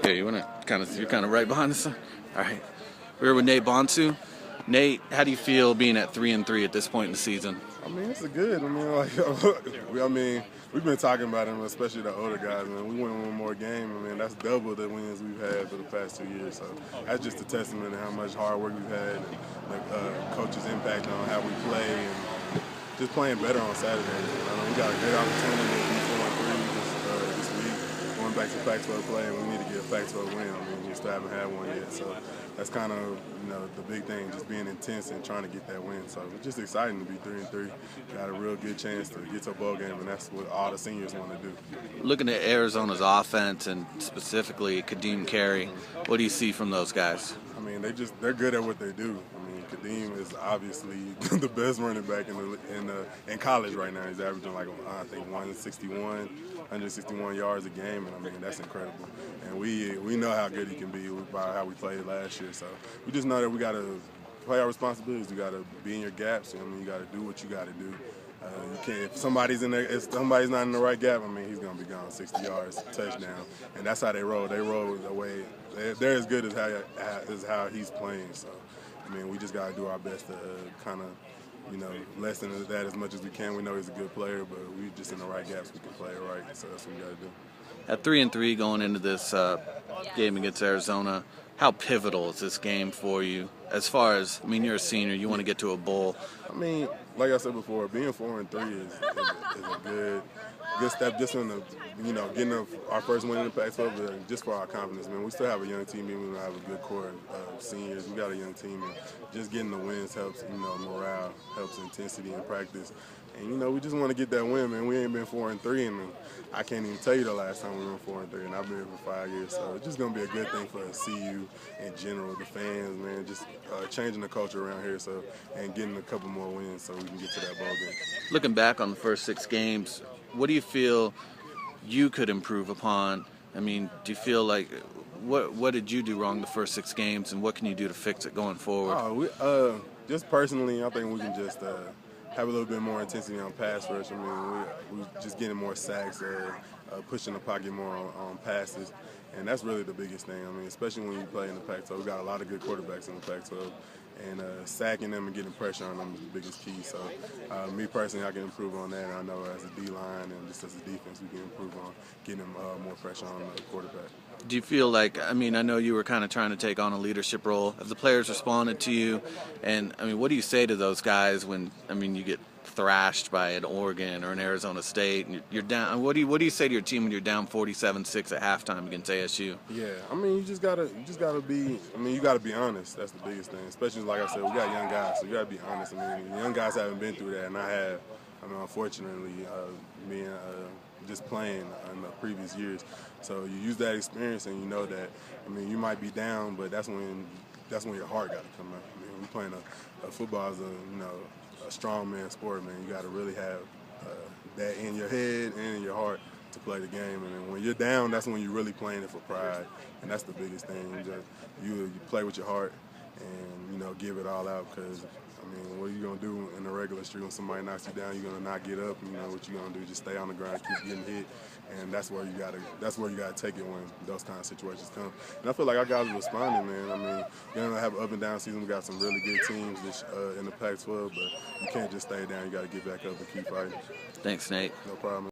Here, you wanna you're kind of right behind us. All right, we're here with Nate Bonsu. Nate, how do you feel being at 3-3 at this point in the season? I mean, it's good. I mean, we've been talking about him, especially the older guys. Man, we win one more game. I mean, that's double the wins we've had for the past 2 years. So that's just a testament to how much hard work we've had and the coach's impact on how we play and just playing better on Saturdays. We got a great opportunity to be 4-3 this week, going back to Pac-12 play, and we need to get a Pac-12 win. I mean, we still haven't had one yet, so that's kind of the big thing, just being intense and trying to get that win. So it's just exciting to be 3-3. Got a real good chance to get to a bowl game, and that's what all the seniors want to do. Looking at Arizona's offense and specifically Kadeem Carey, what do you see from those guys? I mean, they're good at what they do. I mean, Kadeem is obviously the best running back in college right now. He's averaging I think 161 yards a game, and I mean that's incredible. And we know how good he can be by how we played last year. So we just know that we got to play our responsibilities. You got to be in your gaps. I mean, you got to do what you got to do. You can't. If somebody's not in the right gap, I mean, he's gonna be gone 60 yards, touchdown, and that's how they roll. They roll the way they're as good as how he's playing. So, I mean, we just gotta do our best to kind of lessen that as much as we can. We know he's a good player, but we just in the right gaps we can play it right. So that's what we gotta do. At 3-3 going into this game against Arizona, how pivotal is this game for you? As far as, I mean, you're a senior, you want to get to a bowl. I mean, like I said before, being 4-3 is a good step just in the, getting our first win in the Pac-12, but just for our confidence, man. We still have a young team, even though we have a good core of seniors. We got a young team, and just getting the wins helps, morale, helps intensity in practice. And, we just want to get that win, man. We ain't been 4-3, and I can't even tell you the last time we were 4-3, and I've been here for 5 years. So it's just going to be a good thing for the CU in general, the fans, man, just changing the culture around here and getting a couple more wins so we can get to that ball game. Looking back on the first 6 games, what do you feel you could improve upon? I mean, do you feel like what did you do wrong the first 6 games, and what can you do to fix it going forward? Just personally, I think we can just have a little bit more intensity on pass rush. I mean, we just getting more sacks, pushing the pocket more on passes, and that's really the biggest thing. I mean, especially when you play in the Pac-12, we got a lot of good quarterbacks in the Pac-12, and sacking them and getting pressure on them is the biggest key. So, me personally, I can improve on that. And I know as a D-line and just as a defense, we can improve on getting more pressure on the quarterback. Do you feel like, I mean, I know you were kind of trying to take on a leadership role. Have the players responded to you? And, I mean, what do you say to those guys when, I mean, you get thrashed by an Oregon or an Arizona State and you're down? What do you say to your team when you're down 47-6 at halftime against ASU? Yeah, I mean, you gotta be honest. That's the biggest thing. Especially, like I said, we got young guys, so you gotta be honest. I mean, young guys haven't been through that, and I have. I mean, unfortunately, being just playing in the previous years. So you use that experience, and you know that. I mean, you might be down, but that's when your heart got to come out. I mean, we're playing a football as a strong man sport, man. You got to really have that in your head and in your heart to play the game. And then when you're down, that's when you're really playing it for pride, and that's the biggest thing. You play with your heart and give it all out, because I mean, what are you gonna do in the regular street when somebody knocks you down? You're gonna not get up. What you gonna do? Just stay on the ground, keep getting hit, and that's where you gotta take it when those kind of situations come. And I feel like our guys are responding, man. I mean, we're gonna have an up and down season. We got some really good teams in the Pac-12, but you can't just stay down. You gotta get back up and keep fighting. Thanks, Nate. No problem.